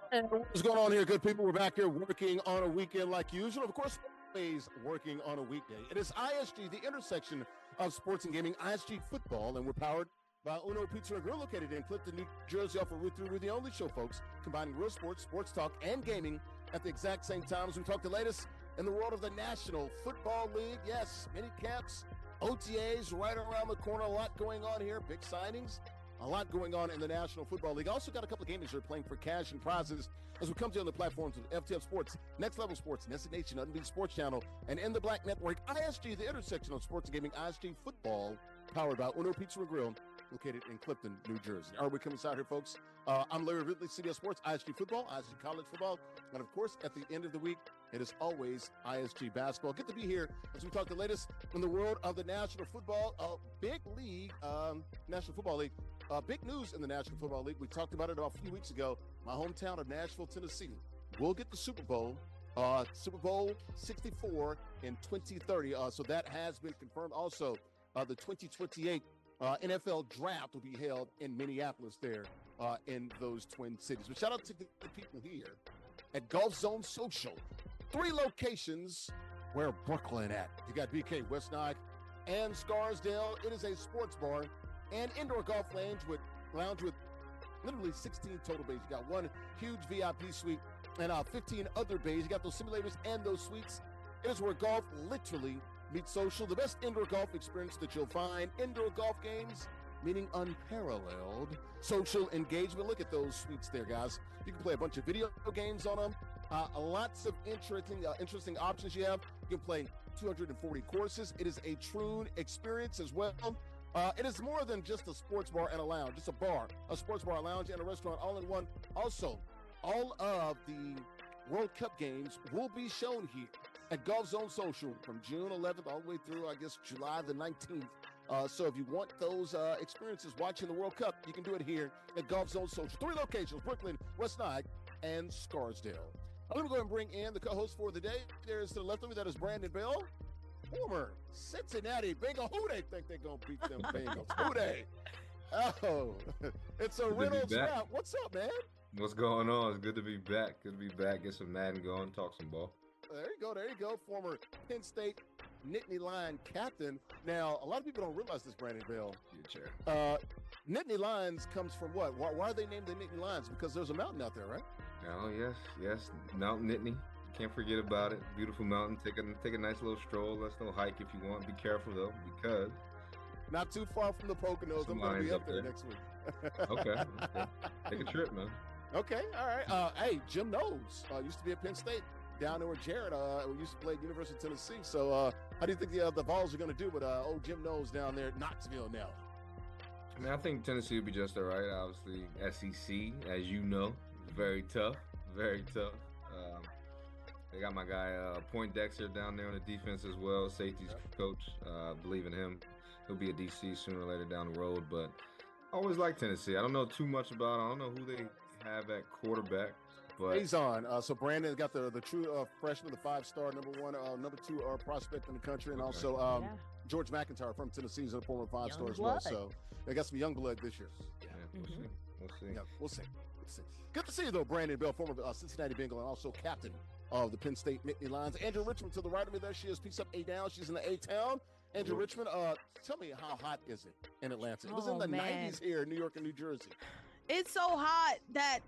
What's going on here, good people? We're back here working on a weekend like usual. Of course, always working on a weekday. It is ISG, the intersection of sports and gaming, ISG football, and we're powered by Uno Pizza and Grill, located in Clifton, New Jersey, off of Route 3. We're the only show, folks, combining real sports, sports talk, and gaming at the exact same time as we talk the latest in the world of the National Football League. Yes, mini camps, OTAs right around the corner. A lot going on here. Big signings. A lot going on in the National Football League. Also got a couple of gamers that are playing for cash and prizes as we come to you on the platforms of FTF Sports, Next Level Sports, NESN Nation, Unbeaten Sports Channel, and In the Black Network. ISG, the intersection of sports and gaming. ISG football, powered by Uno Pizza and Grill, located in Clifton, New Jersey. All right, we're coming out here, folks. I'm Larry Ridley, CBS Sports, ISG football, ISG college football, and of course, at the end of the week, it is always ISG basketball. Good to be here as we talk the latest in the world of the National Football Big League, National Football League. Big news in the National Football League. We talked about it a few weeks ago. My hometown of Nashville, Tennessee, will get the Super Bowl 64 in 2030. So that has been confirmed. Also, the 2028 NFL draft will be held in Minneapolis there in those Twin Cities. But shout out to the people here at Golf Zone Social. 3 locations where Brooklyn at. You got BK, West Nile, and Scarsdale. It is a sports bar and indoor golf lounge with literally 16 total bays. You got one huge VIP suite and 15 other bays. You got those simulators and those suites. It is where golf literally meets social. The best indoor golf experience that you'll find. Indoor golf games, meaning unparalleled social engagement. Look at those suites there, guys. You can play a bunch of video games on them. Lots of interesting options you have. You can play 240 courses. It is a true experience as well. It is more than just a sports bar and a lounge. It's a bar, a sports bar, a lounge, and a restaurant all in one. Also, all of the World Cup games will be shown here at Golf Zone Social from June 11th all the way through, I guess, July the 19th. So if you want those experiences watching the World Cup, you can do it here at Golf Zone Social. 3 locations, Brooklyn, West Nile, and Scarsdale. I'm going to go ahead and bring in the co-host for the day. There's to the left of me, that is Brandon Bell. Former Cincinnati Bengals. Who they think they're going to beat them Bengals? Who they? Oh, it's a Reynolds Wrap. What's up, man? What's going on? It's good to be back. Good to be back. Get some Madden going, talk some ball. There you go. There you go. Former Penn State Nittany Lion captain. Now, a lot of people don't realize this, Brandon Bell. Future. Nittany Lions comes from what? Why are they named the Nittany Lions? Because there's a mountain out there, right? Oh, yes. Mount Nittany. Can't forget about it. Beautiful mountain. Take a nice little stroll. Let's go hike if you want. Be careful though, because not too far from the Poconos. I'm going to be up there next week. Okay. Take a trip, man. Okay, all right. Hey, Jim Knowles used to be at Penn State down there with Jared. We used to play at University of Tennessee. So how do you think the Vols are going to do with old Jim Knowles down there at Knoxville now? I mean, I think Tennessee will be just all right. Obviously, SEC, as you know, is very tough. Very tough. They got my guy Poindexter down there on the defense as well, safeties coach. Believe in him. He'll be a DC sooner or later down the road. But I always like Tennessee. I don't know too much about it. I don't know who they have at quarterback. But he's on. So Brandon got the true freshman, the 5-star, number 2 prospect in the country, and also George McIntyre from Tennessee is a former 5-star as well. So they got some young blood this year. Yeah, we'll see. Yeah, we'll see. Good to see you though, Brandon Bell, former Cincinnati Bengal and also captain of the Penn State Nittany Lions. Andrea Richmond to the right of me there. She is piece up A down. She's in the A-town. Andrea Richmond, tell me, how hot is it in Atlanta? It was in the 90s here in New York and New Jersey. It's so hot that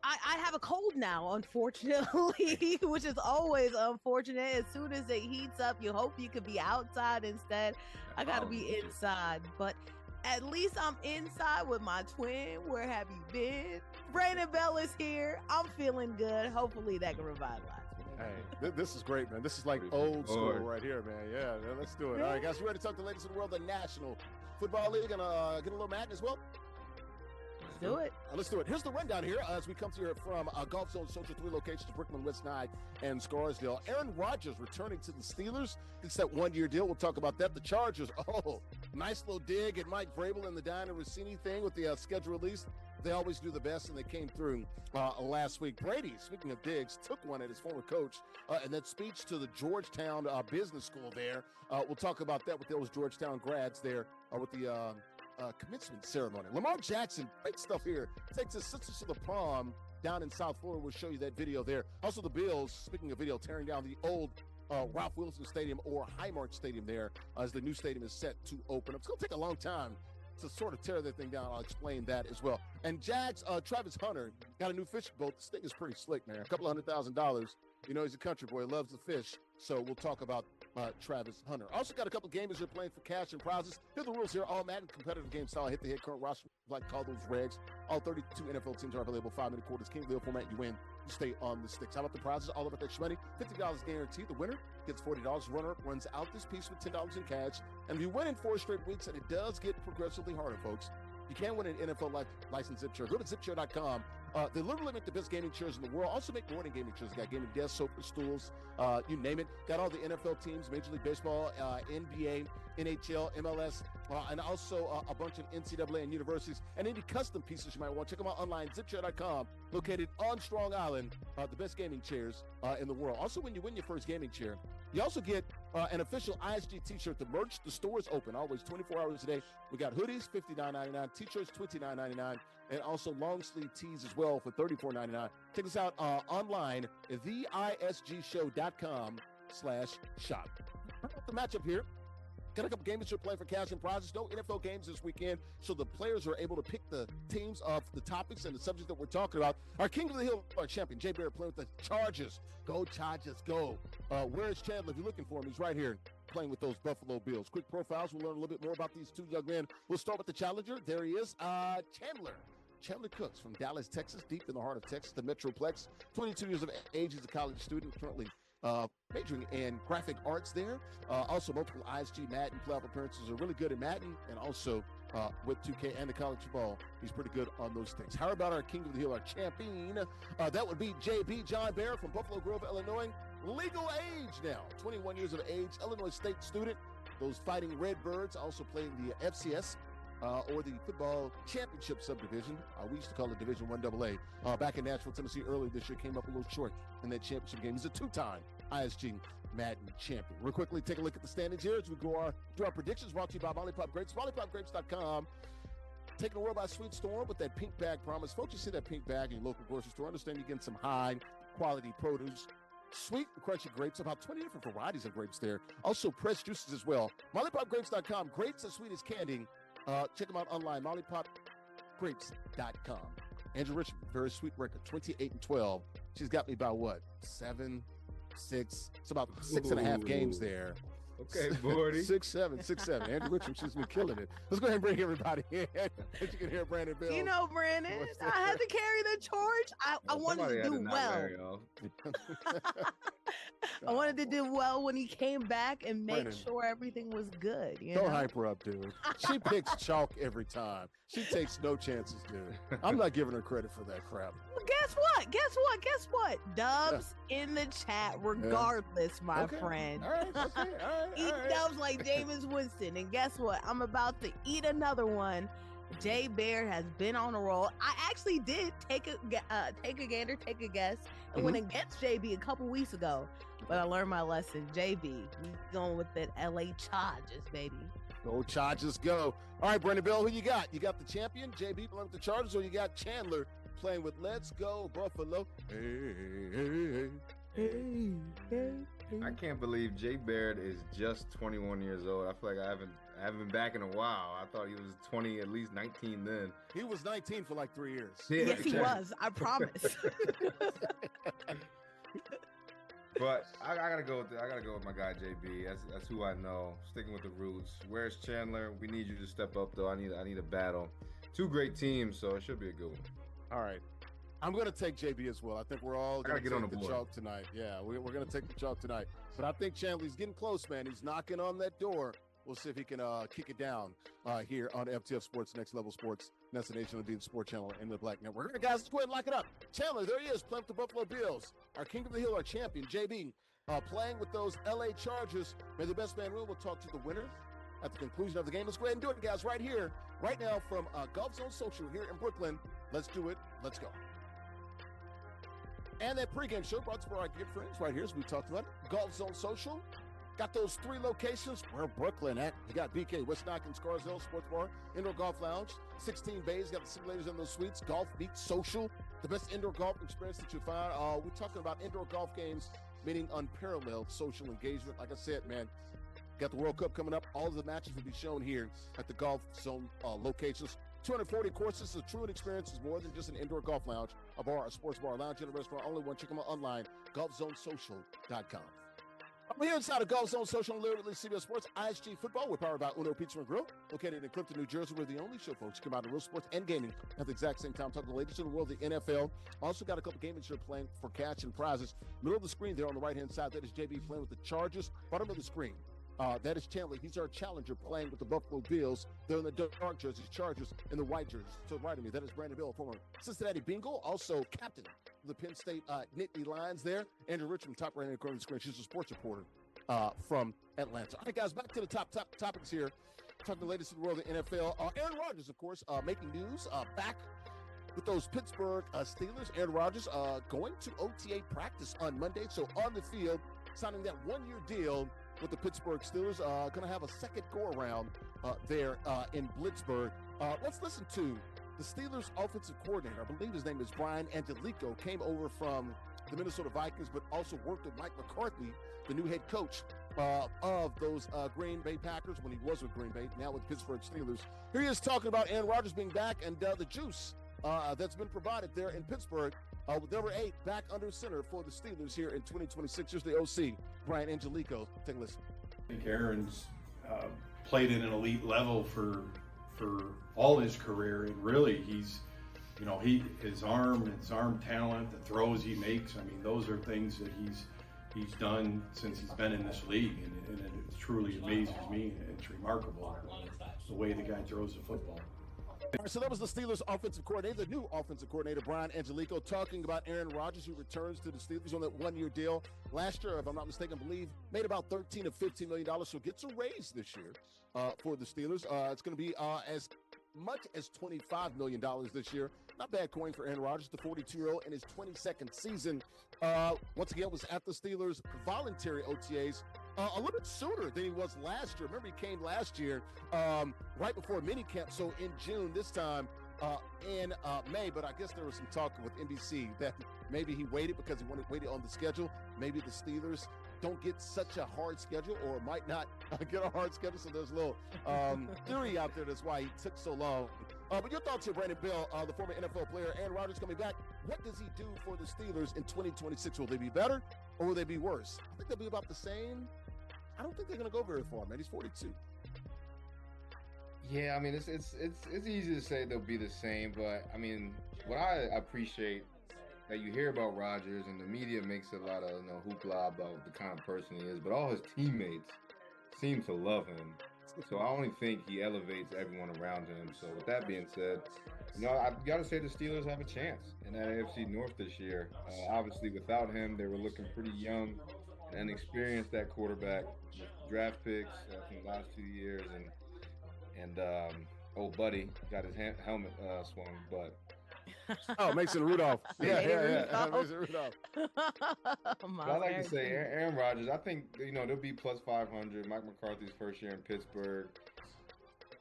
I have a cold now, unfortunately, which is always unfortunate. As soon as it heats up, you hope you could be outside instead. I got to be inside, but at least I'm inside with my twin. Where have you been? Brandon Bell is here. I'm feeling good. Hopefully that can revitalize me. Hey, this is great, man. This is like old school right here, man. Yeah, let's do it. All right, guys, you ready to talk to the ladies of the world, the National Football League, and get a little Madden as well? Let's do it. Let's do it. Here's the rundown here as we come to you from Golf Zone Social, 3 locations, Brooklyn, West Nile, and Scarsdale. Aaron Rodgers returning to the Steelers. It's that 1-year deal. We'll talk about that. The Chargers, nice little dig at Mike Vrabel and the Diana Russini thing with the schedule release. They always do the best, and they came through last week. Brady, speaking of digs, took one at his former coach, and that speech to the Georgetown business school there. We'll talk about that with those Georgetown grads there with the commencement ceremony. Lamar Jackson, great stuff here. Takes his sisters to the prom down in South Florida. We'll show you that video there. Also, the Bills, speaking of video, tearing down the old Ralph Wilson Stadium or Highmark Stadium there as the new stadium is set to open. It's going to take a long time to sort of tear that thing down. I'll explain that as well. And Jags, Travis Hunter got a new fishing boat. This thing is pretty slick, man. A couple $100,000. You know, he's a country boy, loves to fish. So we'll talk about Travis Hunter. Also got a couple gamers who are playing for cash and prizes. Here are the rules here. All Madden competitive game style, hit the head, current roster, like call those regs. All 32 NFL teams are available. 5-minute quarters, King Leo format. You win, you stay on the sticks. How about the prizes? All about that shmoney. $50 guaranteed. The winner gets $40. Runner-up runs out this piece with $10 in cash. And if you win in 4 straight weeks, and it does get progressively harder, folks, you can win an NFL license zip chair. Go to zipchair.com. They literally make the best gaming chairs in the world. Also make morning gaming chairs. They got gaming desks, sofas, stools, you name it. Got all the NFL teams, Major League Baseball, NBA, NHL, MLS, and also a bunch of NCAA and universities. And any custom pieces you might want, check them out online, zipchair.com, located on Strong Island, the best gaming chairs in the world. Also, when you win your first gaming chair, you also get an official ISG t-shirt. The merch, the store is open, always 24 hours a day. We got hoodies, $59.99, t-shirts, $29.99, and also long sleeve tees as well for $34.99. Check us out online at theisgshow.com/shop. The matchup here. Got a couple games that are playing for cash and prizes. No NFL games this weekend, so the players are able to pick the teams of the topics and the subjects that we're talking about. Our King of the Hill, our champion, JBaird, playing with the Chargers. Go Chargers, go. Where is Chandler? If you're looking for him, he's right here playing with those Buffalo Bills. Quick profiles. We'll learn a little bit more about these two young men. We'll start with the challenger. There he is, Chandler. Chandler Cooks from Dallas, Texas, deep in the heart of Texas, the Metroplex. 22 years of age. He's a college student, currently majoring in graphic arts there. Also multiple ISG Madden playoff appearances. Are really good in Madden, and also with 2K and the college football, he's pretty good on those things. How about our King of the Hill, our champion? That would be JBaird from Buffalo Grove, Illinois. Legal age now, 21 years of age, Illinois State student. Those Fighting Redbirds also playing the FCS. Or the football championship subdivision. We used to call it Division I AA. Back in Nashville, Tennessee earlier this year, came up a little short in that championship game. He's a 2-time ISG Madden champion. We'll quickly take a look at the standings here as we do our predictions, brought to you by Lollipop Grapes, lollipopgrapes.com. Taking the world by sweet storm with that pink bag promise. Folks, you see that pink bag in your local grocery store. Understand you're getting some high-quality produce. Sweet and crunchy grapes, about 20 different varieties of grapes there. Also, pressed juices as well. Lollipopgrapes.com, grapes as sweet as candy. Check them out online, lollipopgrapes.com. Andrea Richmond, very sweet record, 28-12. She's got me by what? 7, 6. It's about 6.5 games there. Okay, Bordy. 6-7. Andrew Richmond, she's been killing it. Let's go ahead and bring everybody in. As you can hear Brandon Bell. You know, Brandon, I had to carry the torch. I wanted to do well. I wanted to do well when he came back and make sure everything was good. Don't hype her up, dude. She picks chalk every time. She takes no chances, dude. I'm not giving her credit for that crap. Well, guess what? Dubs in the chat regardless, my friend. All right. Eat dubs like Jameis Winston. And guess what? I'm about to eat another one. JBaird has been on a roll. I actually did take a guess, and went against JB a couple weeks ago. But I learned my lesson. JB, we going with that LA Chargers, baby. Go Chargers, go. All right, Brandon Bell, who you got? You got the champion, JB, playing with the Chargers, or you got Chandler playing with Let's Go Buffalo? Hey. I can't believe JBaird is just 21 years old. I feel like I haven't been back in a while. I thought he was 20, at least 19 then. He was 19 for like 3 years. Yeah, yes, he was. I promise. But I gotta go with my guy JB. That's who I know. Sticking with the roots. Where's Chandler? We need you to step up though. I need a battle. 2 great teams, so it should be a good one. All right. I'm going to take JB as well. I think we're all going to take the chalk tonight. Yeah, we're going to take the chalk tonight. But I think Chandler's getting close, man. He's knocking on that door. We'll see if he can kick it down here on FTF Sports, Next Level Sports, NESN Nation, the Sport Channel, and the Black Network. Guys, let's go ahead and lock it up. Chandler, there he is, playing with the Buffalo Bills. Our King of the Hill, our champion, JB, playing with those LA Chargers. May the best man win. We'll talk to the winner at the conclusion of the game. Let's go ahead and do it, guys, right here, right now from Golf Zone Social here in Brooklyn. Let's do it. Let's go. And that pregame show brought to you by our good friends right here, as we talked about it. Golf Zone Social. Got those 3 locations. Where Brooklyn at? You got BK, West Knockins, Scarsdale, Sports Bar, Indoor Golf Lounge, 16 bays. Got the simulators in those suites. Golf meets social. The best indoor golf experience that you find. We're talking about indoor golf games, meaning unparalleled social engagement. Like I said, man, got the World Cup coming up. All of the matches will be shown here at the Golf Zone locations. 240 courses. A true experience is more than just an indoor golf lounge, a bar, a sports bar, a lounge, and a restaurant. Only one. Check them out online, golfzonesocial.com. I'm here inside of Golf Zone Social and literally CBS Sports. ISG Football. We're powered by Uno Pizza and Grill, located in Clifton, New Jersey. We're the only show, folks, to come out of real sports and gaming at the exact same time. Talking the latest in the world, the NFL. Also got a couple games that are playing for cash and prizes. Middle of the screen there on the right-hand side, that is JB playing with the Chargers. Bottom of the screen, that is Chandler. He's our challenger playing with the Buffalo Bills. They're in the dark jerseys, Chargers in the white jerseys. To the right of me, that is Brandon Bill, former Cincinnati Bengal, also captain of the Penn State Nittany Lions there. Andrea Richmond, top right-hand corner of the screen. She's a sports reporter from Atlanta. All right, guys, back to the top topics here. Talking the latest in the world of the NFL. Aaron Rodgers, of course, making news back with those Pittsburgh Steelers. Aaron Rodgers going to OTA practice on Monday. So on the field, signing that one-year deal with the Pittsburgh Steelers. Going to have a second go-around there in Blitzburg. Let's listen to the Steelers offensive coordinator. I believe his name is Brian Angelico. Came over from the Minnesota Vikings, but also worked with Mike McCarthy, the new head coach of those Green Bay Packers when he was with Green Bay, now with Pittsburgh Steelers. Here he is talking about Aaron Rodgers being back and the juice that's been provided there in Pittsburgh with number 8 back under center for the Steelers here in 2026. Here's the OC, Brian Angelico. Take a listen. I think Aaron's played at an elite level for all his career, and really he's, you know, his arm talent, the throws he makes. I mean, those are things that he's done since he's been in this league, and it truly amazes me. It's remarkable the way the guy throws the football. All right, so that was the Steelers offensive coordinator, the new offensive coordinator, Brian Angelico, talking about Aaron Rodgers, who returns to the Steelers on that one-year deal. Last year, if I'm not mistaken, I believe, made about $13 to $15 million, so gets a raise this year for the Steelers. It's going to be as much as $25 million this year. Not bad coin for Aaron Rodgers, the 42-year-old in his 22nd season. Once again, was at the Steelers' voluntary OTAs a little bit sooner than he was last year. Remember, he came last year right before minicamp, so in June this time in May. But I guess there was some talk with NBC that maybe he waited because he waited on the schedule. Maybe the Steelers don't get such a hard schedule, or might not get a hard schedule. So there's a little theory out there that's why he took so long. But your thoughts here, Brandon Bill, the former NFL player, Aaron Rodgers coming back. What does he do for the Steelers in 2026? Will they be better or will they be worse? I think they'll be about the same. I don't think they're going to go very far, man. He's 42. Yeah, I mean, it's easy to say they'll be the same, but I mean, what I appreciate that you hear about Rodgers, and the media makes a lot of hoopla about the kind of person he is, but all his teammates seem to love him. So I only think he elevates everyone around him. So with that being said, I've got to say the Steelers have a chance in that AFC North this year. Obviously, without him, they were looking pretty young and experienced at quarterback with draft picks from the last 2 years, and old buddy got his helmet swung, but. Oh, Mason Rudolph. Yeah. Mason Rudolph. I like to say Aaron Rodgers. I think they'll be plus 500. Mike McCarthy's first year in Pittsburgh.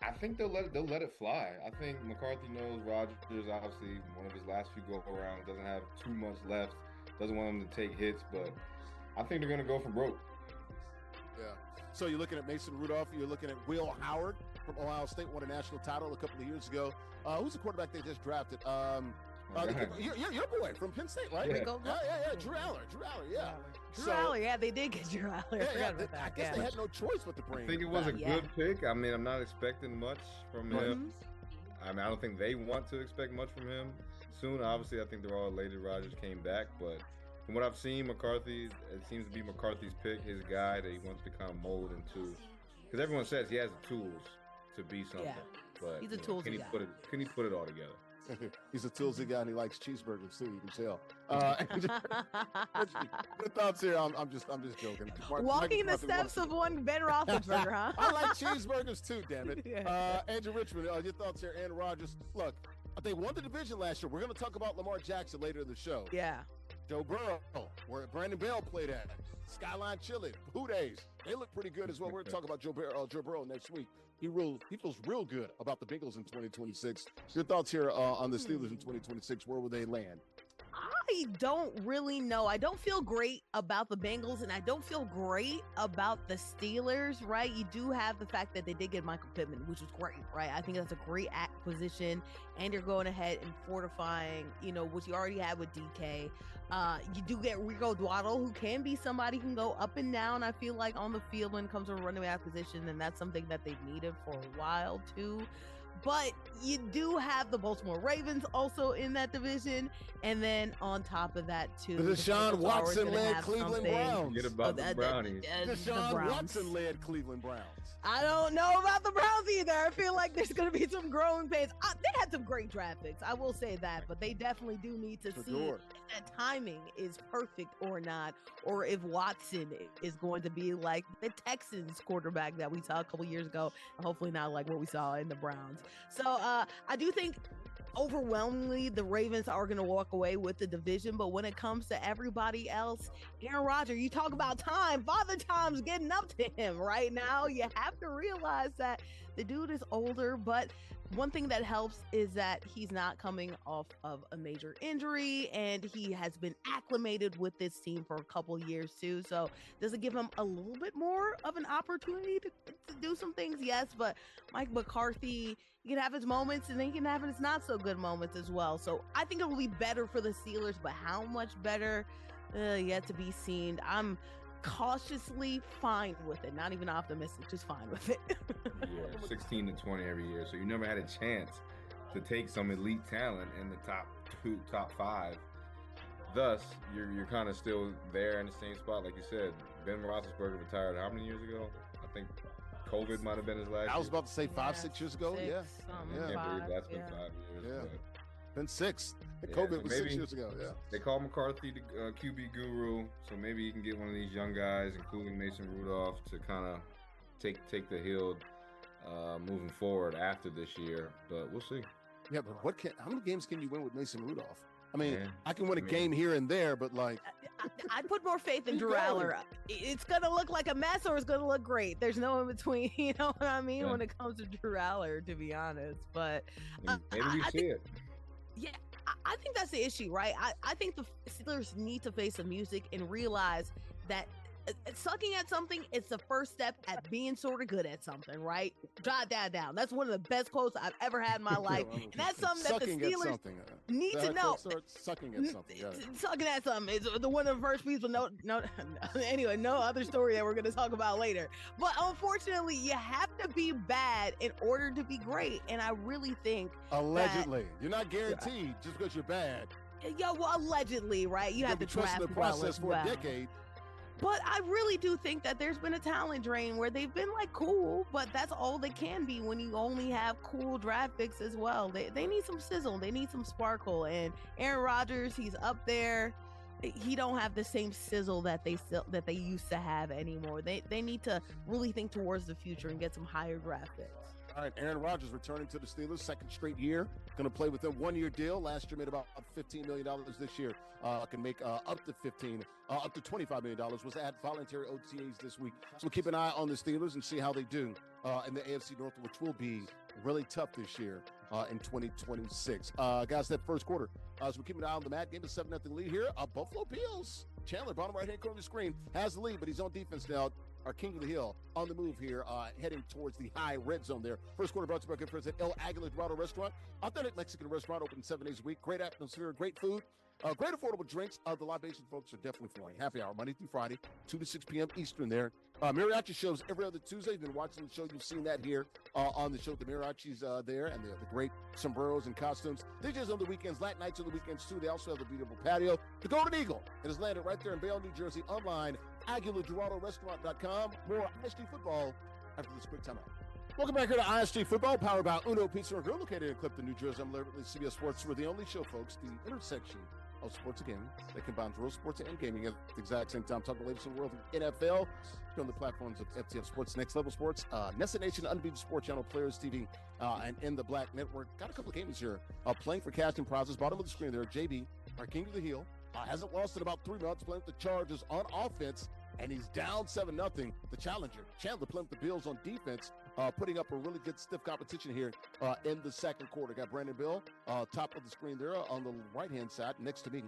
I think they'll let it fly. I think McCarthy knows Rodgers. Obviously, one of his last few go-arounds, doesn't have too much left. Doesn't want him to take hits, but I think they're going to go for broke. Yeah. So you're looking at Mason Rudolph. You're looking at Will Howard from Ohio State, won a national title a couple of years ago. Who's the quarterback they just drafted? Your boy from Penn State, right? Yeah. Drew Aller, yeah. Drew Aller, yeah, they did get Drew Aller. I guess they had no choice but to bring I think it was a good pick. I mean, I'm not expecting much from him. I mean, I don't think they want to expect much from him soon. Obviously, I think they're all elated Rodgers came back, but from what I've seen, McCarthy, it seems to be McCarthy's pick, his guy that he wants to kind of mold into. Because everyone says he has the tools to be something. Yeah. But he's a toolsy guy. Can he put it all together? He's a toolsy guy and he likes cheeseburgers too. You can tell. Good thoughts here. I'm just joking. Walking the steps of one Ben Roethlisberger, huh? I like cheeseburgers too. Damn it. Andrew Richmond, your thoughts here. Aaron Rodgers. Look, they won the division last year. We're going to talk about Lamar Jackson later in the show. Yeah. Joe Burrow, where Brandon Bell played at, Skyline Chili, Who Days. They look pretty good as well. We're going to talk about Joe Burrow next week. He feels real good about the Bengals in 2026. Your thoughts here on the Steelers in 2026? Where will they land? I don't really know. I don't feel great about the Bengals, and I don't feel great about the Steelers, right? You do have the fact that they did get Michael Pittman, which is great, right? I think that's a great acquisition, and you're going ahead and fortifying, what you already had with DK. You do get Rico Dwaddle, who can be somebody who can go up and down, I feel like, on the field when it comes to a running back position, and that's something that they've needed for a while, too. But you do have the Baltimore Ravens also in that division. And then on top of that, too, the Deshaun Watson-led Cleveland Browns. Forget about the Brownies. Deshaun Watson-led Cleveland Browns. I don't know about the Browns either. I feel like there's going to be some growing pains. They had some great draft picks. I will say that. But they definitely do need to see if that timing is perfect or not. Or if Watson is going to be like the Texans quarterback that we saw a couple years ago. And hopefully not like what we saw in the Browns. So I do think overwhelmingly the Ravens are going to walk away with the division. But when it comes to everybody else, Aaron Rodgers, you talk about time. Father Time's getting up to him right now. You have to realize that the dude is older, but one thing that helps is that he's not coming off of a major injury, and he has been acclimated with this team for a couple years too. So does it give him a little bit more of an opportunity to do some things? Yes, but Mike McCarthy, he can have his moments, and then he can have his not so good moments as well. So I think it will be better for the Steelers, but how much better, yet to be seen. I'm cautiously fine with it, not even optimistic, just fine with it. Yeah, 16 to 20 every year, so you never had a chance to take some elite talent in the top 5. Thus, you're kind of still there in the same spot, like you said. Ben Roethlisberger retired how many years ago? I think COVID might have been his last. I was about to say 5-6 years ago. Six, Yeah, I can't believe that's been 5 years. Yeah. But been 6. Yeah, COVID so was 6 years ago. Yeah. They call McCarthy the QB guru, so maybe you can get one of these young guys, including Mason Rudolph, to kind of take the hill moving forward after this year. But we'll see. Yeah, but how many games can you win with Mason Rudolph? I mean, Yeah. I can win a game here and there, but like, I put more faith in Keep Drew going. Aller. It's going to look like a mess or it's going to look great. There's no in between, you know what I mean, Yeah. when it comes to Drew Aller, to be honest. But Maybe we I see think, it. yeah, I think that's the issue, right? I think the Steelers need to face the music and realize that sucking at something is the first step at being sort of good at something, right? Jot that down. That's one of the best quotes I've ever had in my life. And that's something that the sucking at Steelers something. need to know. Sucking at something. Got it. Sucking at something is the one of the first people. No. Anyway, no other story that we're going to talk about later. But unfortunately, you have to be bad in order to be great. And I really think Allegedly, you're not guaranteed just because you're bad. yeah, well, allegedly, right? You have to trust draft the well process as for well. a decade. But I really do think that there's been a talent drain where they've been like cool, but that's all they can be when you only have cool draft picks as well. They need some sizzle. They need some sparkle. And Aaron Rodgers, he's up there. He don't have the same sizzle that they used to have anymore. They need to really think towards the future and get some higher draft picks. All right, Aaron Rodgers returning to the Steelers, second straight year. Going to play with them 1 year deal. Last year made about $15 million this year. Can make up to $25 million. Was at voluntary OTAs this week. So we'll keep an eye on the Steelers and see how they do in the AFC North, which will be really tough this year in 2026. Guys, that first quarter, as we keep an eye on the Madden game, a 7-0 lead here. Buffalo Bills. Chandler, bottom right-hand corner of the screen, has the lead, but he's on defense now. Our king of the hill on the move here, heading towards the high red zone there. First quarter brought to you by good friends at El Aguila Dorado Restaurant. Authentic Mexican restaurant, open 7 days a week. Great atmosphere, great food, great affordable drinks. The libation folks are definitely flowing. Happy hour, Monday through Friday, 2 to 6 p.m. Eastern there. Mariachi shows every other Tuesday. You've been watching the show. You've seen that here on the show. The mariachis there and the great sombreros and costumes. DJs on the weekends, Latin nights on the weekends too. They also have the beautiful patio. The Golden Eagle. It is landed right there in Bayonne, New Jersey. Online, AguilaDoradoRestaurant.com. More ISG football after this quick timeout. Welcome back here to ISG Football, powered by Uno Pizza and Grill, located in Clifton, New Jersey. I'm Larry Ridley, CBS Sports. We're the only show, folks, the intersection of sports and gaming that combines real sports and gaming at the exact same time. Talking the latest in the world of NFL, on the platforms of FTF Sports, Next Level Sports, NESN Nation, Undefeated Sports Channel, Players TV, and In the Black Network. Got a couple of games here playing for cash and prizes. Bottom of the screen there, JB, our king of the hill, Hasn't lost in about 3 months, playing with the Chargers on offense, and he's down 7-0. The challenger, Chandler, playing with the Bills on defense, putting up a really good stiff competition here in the second quarter. Got Brandon Bill, top of the screen there on the right-hand side next to me.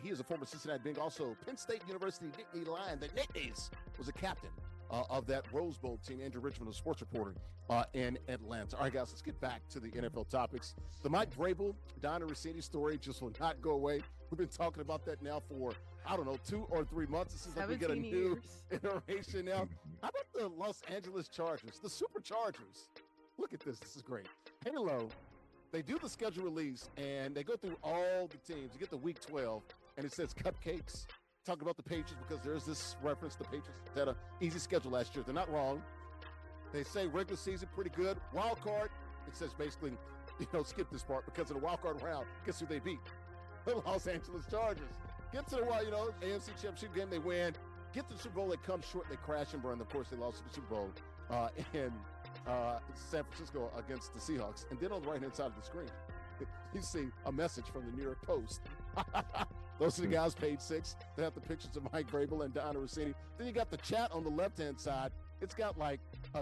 He is a former Cincinnati Bengal, also Penn State University Nittany Lion. The Nittanies was a captain of that Rose Bowl team. Andrew Richmond, a sports reporter in Atlanta. All right, guys, let's get back to the NFL topics. The Mike Vrabel, Donna Russini story just will not go away. We've been talking about that now for, 2 or 3 months. It seems like we get a new iteration now. How about the Los Angeles Chargers, the Superchargers? Look at this. This is great. Halo, they do the schedule release, and they go through all the teams. You get the Week 12, and it says cupcakes. Talking about the Patriots because there's this reference. The Patriots had an easy schedule last year. They're not wrong. They say regular season pretty good. Wild card, it says basically, skip this part because in the wild card round, guess who they beat? The Los Angeles Chargers. Get to the AFC Championship game, they win. Get to the Super Bowl, they come short, they crash and burn. Of course, they lost the Super Bowl in San Francisco against the Seahawks. And then on the right-hand side of the screen, you see a message from the New York Post. Those are the guys, page 6. They have the pictures of Mike Vrabel and Donna Russini. Then you got the chat on the left-hand side. It's got like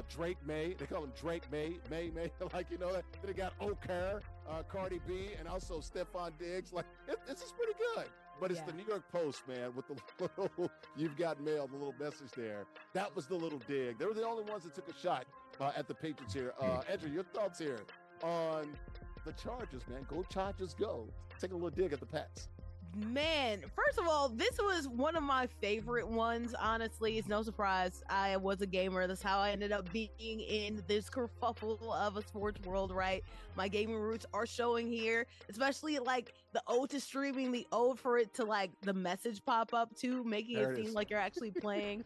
Drake May. They call him Drake May. May. Like, that. Then they got O'Carr, Cardi B, and also Stephon Diggs. Like, this is pretty good. But it's the New York Post, man, with the little, you've got mail, the little message there. That was the little dig. They were the only ones that took a shot at the Patriots here. Andrea, your thoughts here on the Chargers, man. Go Chargers, go. Take a little dig at the Pats. Man, first of all, this was one of my favorite ones. Honestly, it's no surprise. I was a gamer. That's how I ended up being in this kerfuffle of a sports world, right? My gaming roots are showing here, especially like the ode to streaming, the ode for it to like the message pop up too, making it seem like you're actually playing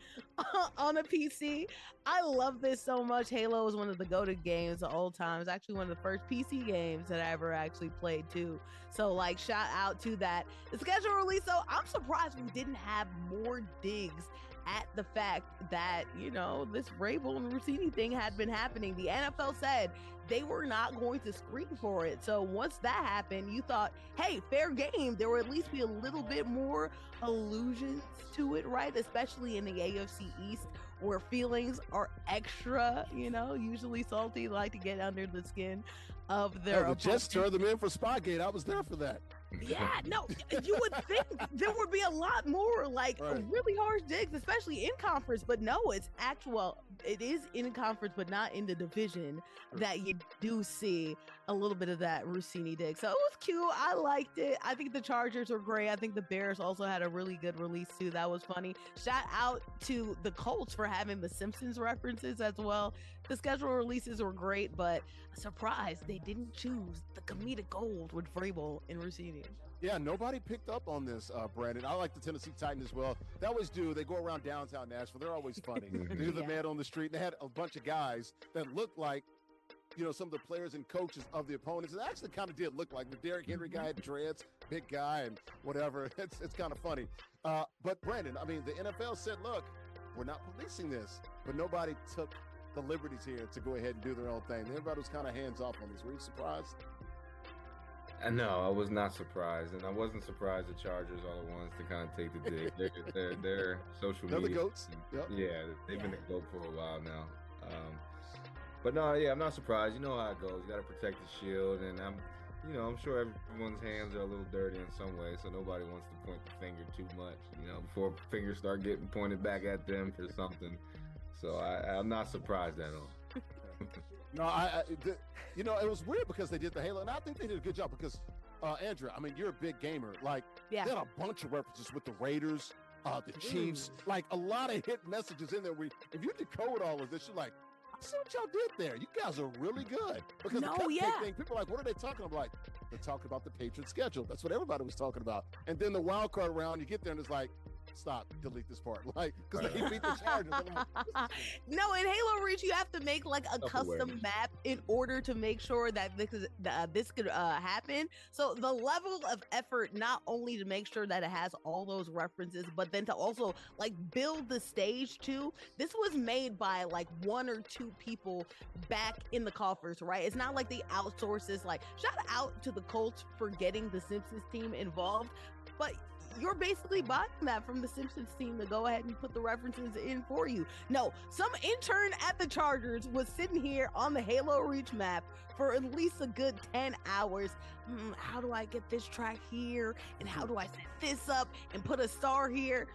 on a PC. I love this so much. Halo is one of the go-to games of old times. Actually, one of the first PC games that I ever actually played too. So like, shout out to that. The schedule release, though, I'm surprised we didn't have more digs at the fact that, this Vrabel and Russini thing had been happening. The NFL said they were not going to screen for it. So once that happened, you thought, hey, fair game. There would at least be a little bit more allusions to it, right? Especially in the AFC East, where feelings are extra, usually salty, like to get under the skin of their opponent. Just turn them in for Spygate. I was there for that. Yeah, no, you would think there would be a lot more really harsh digs, especially in conference, but no, it is in conference, but not in the division that you do see a little bit of that Russini dig. So it was cute. I liked it. I think the Chargers were great. I think the Bears also had a really good release too. That was funny. Shout out to the Colts for having the Simpsons references as well. The schedule releases were great, but surprised they didn't choose the comedic gold with Vrabel and Russini. Yeah, nobody picked up on this, Brandon. I like the Tennessee Titans as well. They always do. They go around downtown Nashville. They're always funny. They do the man on the street. They had a bunch of guys that looked like, some of the players and coaches of the opponents. It actually kind of did look like the Derrick Henry guy had dreads, big guy, and whatever. It's kind of funny. But, Brandon, the NFL said, look, we're not policing this. But nobody took the liberties here to go ahead and do their own thing. Everybody was kind of hands off on this. Were you surprised? No, I was not surprised, and I wasn't surprised the Chargers are the ones to kind of take the dig. They're social media. They're the goats. Yep. Yeah, they've been the goat for a while now. But no, I'm not surprised. You know how it goes. You got to protect the shield, and I'm sure everyone's hands are a little dirty in some way, so nobody wants to point the finger too much, before fingers start getting pointed back at them for something. So I'm not surprised at all. No, it was weird because they did the Halo, and I think they did a good job because, Andrea, you're a big gamer. They had a bunch of references with the Raiders, the Chiefs, a lot of hit messages in there. If you decode all of this, you're like, I see what y'all did there. You guys are really good. Because the cupcake thing, people are like, what are they talking about? They're talking about the Patriots schedule. That's what everybody was talking about. And then the wild card round, you get there and it's like, stop, delete this part. Because they beat the Chargers. No, in Halo Reach, you have to make a custom map in order to make sure that this could happen. So the level of effort, not only to make sure that it has all those references, but then to also build the stage too. This was made by 1 or 2 people back in the coffers, right? It's not like they outsource this. Shout out to the Colts for getting the Simpsons team involved, but you're basically buying that from the Simpsons team to go ahead and put the references in for you. No, some intern at the Chargers was sitting here on the Halo Reach map for at least a good 10 hours. How do I get this track here? And how do I set this up and put a star here?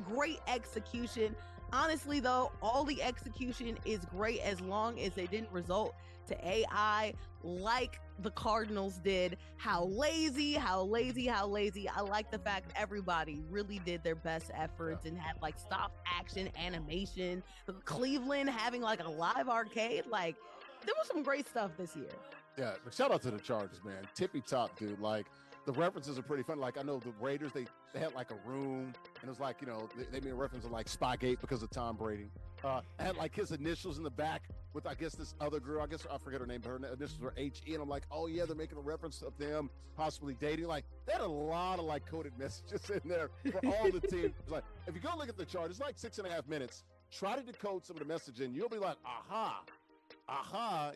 Great execution. Honestly, though, all the execution is great as long as they didn't result to AI like the Cardinals did. How lazy. I like the fact everybody really did their best efforts and had like stop action animation. Cleveland having like a live arcade. Like, there was some great stuff this year. Yeah, but shout out to the Chargers, man. Tippy top, dude. Like, the references are pretty fun. Like, I know the Raiders, they had like a room, and it was like, you know, they made a reference to like Spygate because of Tom Brady. Had like his initials in the back with, I guess, this other girl. I guess I forget her name, but her initials were HE. And I'm like, oh yeah, they're making a reference of them possibly dating. Like, they had a lot of like coded messages in there for all the teams. Like, if you go look at the chart, it's like 6.5 minutes. Try to decode some of the messaging. You'll be like, aha,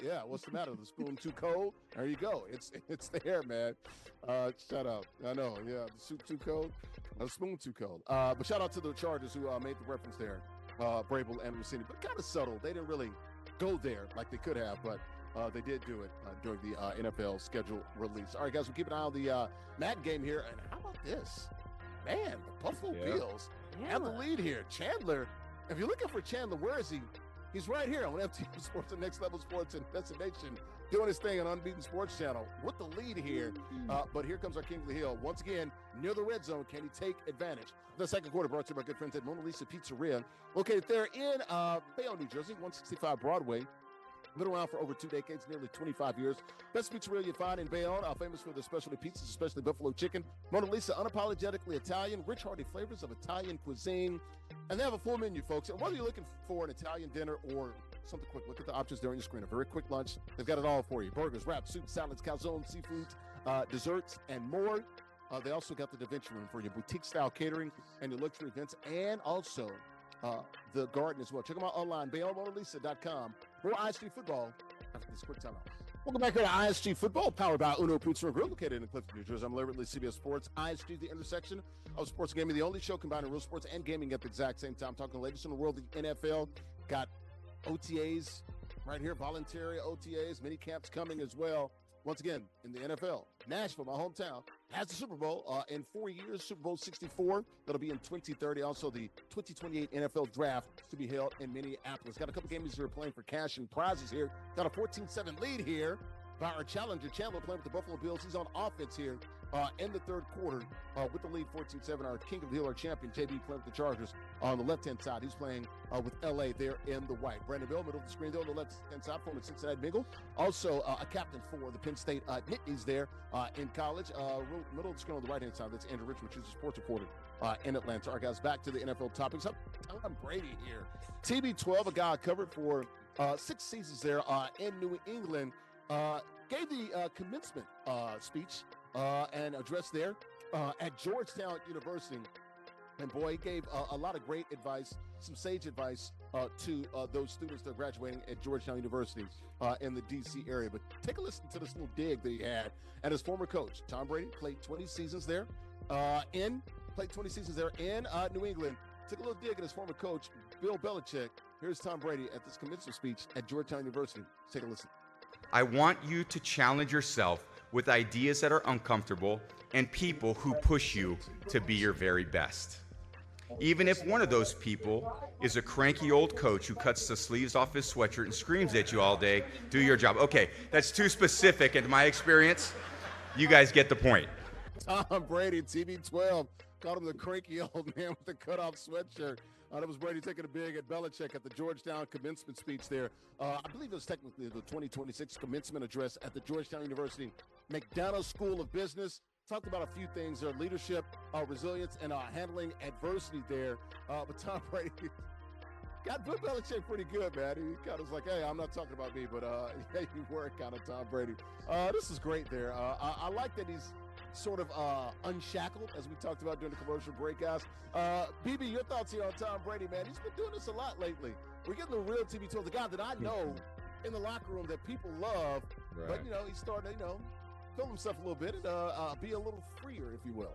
yeah, what's the matter? The spoon too cold? There you go. It's there, man. Shout out. I know, yeah, the soup too cold, the spoon too cold. But shout out to the Chargers who made the reference there, Vrabel and Russini, but kind of subtle. They didn't really go there like they could have, but they did do it during the NFL schedule release. All right, guys, we'll keep an eye on the Madden game here. And how about this? Man, the Buffalo Bills have the lead here. Chandler, if you're looking for Chandler, where is he? He's right here on FTV Sports, the Next Level Sports and Destination, doing his thing on Unbeaten Sports Channel with the lead here. But here comes our King of the Hill. Once again, near the red zone, can he take advantage? The second quarter brought to you by my good friends at Mona Lisa Pizzeria, located there in Bayonne, New Jersey, 165 Broadway. Been around for over 2 decades, nearly 25 years. Best pizzeria you find in Bayonne, famous for their specialty pizzas, especially buffalo chicken. Mona Lisa, unapologetically Italian, rich, hearty flavors of Italian cuisine. And they have a full menu, folks. And whether you're looking for an Italian dinner or something quick, look at the options there on your screen. A very quick lunch. They've got it all for you. Burgers, wraps, soups, salads, calzones, seafoods, desserts, and more. They also got the Da Vinci room for your boutique-style catering and your luxury events, and also the garden as well. Check them out online, BayonneMonaLisa.com. More ISG football after this quick timeout. Welcome back here to ISG football, powered by Uno Pizza and Grill, located in Clifton, New Jersey. I'm Larry Ridley, CBS Sports. ISG, the intersection of sports and gaming, the only show combining real sports and gaming at the exact same time. Talking the latest in the world of the NFL. Got OTAs right here, voluntary OTAs, mini camps coming as well. Once again, in the NFL, Nashville, my hometown, has the Super Bowl in 4 years, Super Bowl 64. That'll be in 2030. Also, the 2028 NFL Draft to be held in Minneapolis. Got a couple games here playing for cash and prizes here. Got a 14-7 lead here by our challenger, Chandler, playing with the Buffalo Bills. He's on offense here in the third quarter with the lead 14-7. Our King of the Hill, our champion, JB, playing with the Chargers on the left-hand side. He's playing with LA there in the white. Brandon Bill, middle of the screen there on the left-hand side, former Cincinnati Bengal. Also a captain for the Penn State Nittany there in college. Middle of the screen on the right-hand side, that's Andrea Richmond. She's a sports reporter in Atlanta. All right, guys, back to the NFL topics. Tom Brady here. TB12, a guy covered for 6 seasons there in New England, gave the commencement speech and address there at Georgetown University. And boy, he gave a lot of great advice, some sage advice to those students that are graduating at Georgetown University in the D.C. area. But take a listen to this little dig that he had at his former coach. Tom Brady played 20 seasons there in New England. Took a little dig at his former coach, Bill Belichick. Here's Tom Brady at this commencement speech at Georgetown University. Take a listen. I want you to challenge yourself with ideas that are uncomfortable and people who push you to be your very best. Even if one of those people is a cranky old coach who cuts the sleeves off his sweatshirt and screams at you all day, do your job. Okay, that's too specific in my experience. You guys get the point. Tom Brady, TB12, called him the cranky old man with the cutoff sweatshirt. That was Brady taking a big at Belichick at the Georgetown commencement speech there. I believe it was technically the 2026 commencement address at the Georgetown University McDonough School of Business. Talked about a few things there, leadership, resilience, and handling adversity there. But Tom Brady got Bill Belichick pretty good, man. He kind of was like, hey, I'm not talking about me, but yeah, you were kind of Tom Brady. This is great there. I like that he's sort of unshackled, as we talked about during the commercial break, guys. BB, your thoughts here on Tom Brady, man. He's been doing this a lot lately. We're getting the real TB12, the guy that I know in the locker room that people love. Right. But, he's starting to, feel himself a little bit and be a little freer, if you will.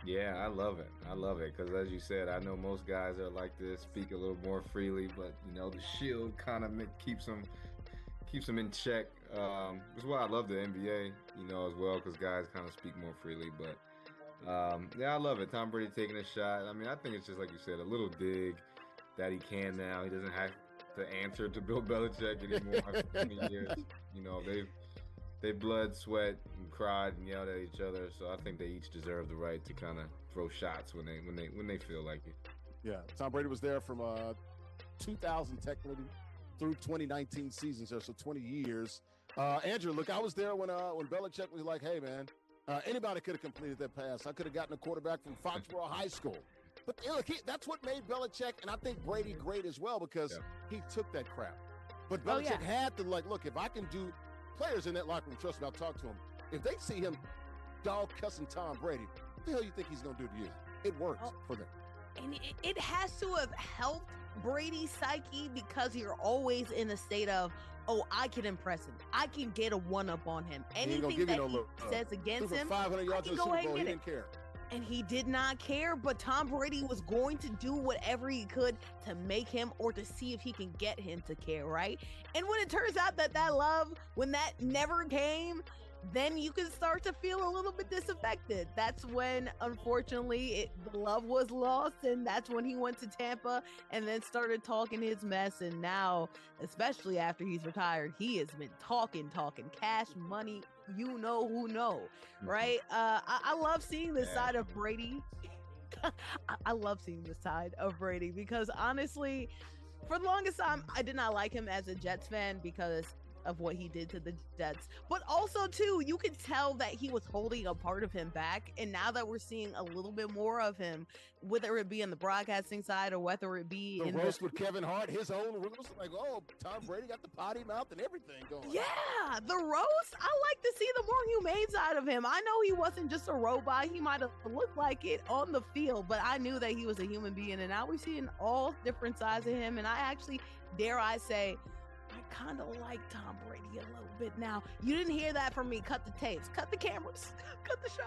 Yeah, I love it. I love it because, as you said, I know most guys are like to speak a little more freely, but the shield kind of keeps them in check. That's why I love the NBA, as well, because guys kind of speak more freely. But yeah, I love it. Tom Brady taking a shot. I mean, I think it's just like you said, a little dig that he can now. He doesn't have to answer to Bill Belichick anymore after 20 years. They blood, sweat, and cried and yelled at each other. So I think they each deserve the right to kind of throw shots when they feel like it. Yeah, Tom Brady was there from 2000 technically through 2019 seasons there, so 20 years. Andrew, look, I was there when Belichick was like, "Hey, man, anybody could have completed that pass. I could have gotten a quarterback from Foxborough High School." But look, that's what made Belichick and I think Brady great as well because he took that crap. But Belichick had to look, if I can do. Players in that locker room, trust me, I'll talk to them. If they see him dog cussing Tom Brady, what the hell you think he's going to do to you? It works for them. And it has to have helped Brady's psyche because you're always in a state of, I can impress him. I can get a one-up on him. Anything that he says against him, 500 yards in the Super Bowl, he didn't care. And he did not care, but Tom Brady was going to do whatever he could to make him or to see if he can get him to care, right? And when it turns out that love, when that never came, then you can start to feel a little bit disaffected. That's when, unfortunately, the love was lost, and that's when he went to Tampa and then started talking his mess. And now, especially after he's retired, he has been talking cash money. You know who know, right? I love seeing this side of Brady. I love seeing this side of Brady because honestly, for the longest time, I did not like him as a Jets fan because of what he did to the Jets. But also, too, you could tell that he was holding a part of him back. And now that we're seeing a little bit more of him, whether it be in the broadcasting side or whether it be the in roast with Kevin Hart, his own roast, like, Tom Brady got the potty mouth and everything going. Yeah, the roast. I like to see the more humane side of him. I know he wasn't just a robot. He might have looked like it on the field, but I knew that he was a human being. And now we're seeing all different sides of him. And I actually, dare I say, I kind of like Tom Brady a little bit now. You didn't hear that from me. Cut the tapes, cut the cameras, cut the show.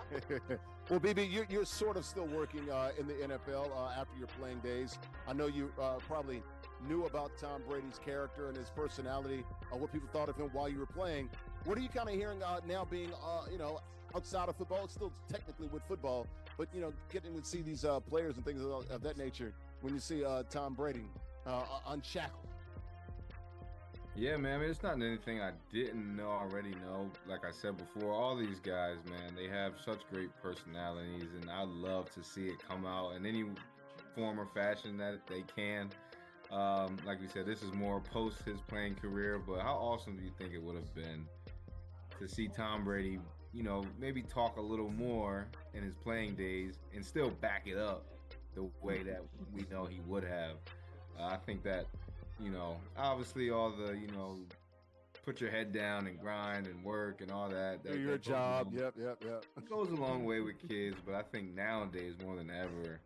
Well, BB, you're sort of still working in the NFL after your playing days. I know you probably knew about Tom Brady's character and his personality, what people thought of him while you were playing. What are you kind of hearing now being, outside of football? It's still technically with football, but, getting to see these players and things of that nature when you see Tom Brady unshackled. Yeah, man. I mean, it's not anything I didn't already know. Like I said before, all these guys, man, they have such great personalities, and I love to see it come out in any form or fashion that they can. Like you said, this is more post his playing career, but how awesome do you think it would have been to see Tom Brady, maybe talk a little more in his playing days and still back it up the way that we know he would have? I think that, obviously all the, put your head down and grind and work and all that. Do your job. Yep. It goes a long way with kids, but I think nowadays more than ever,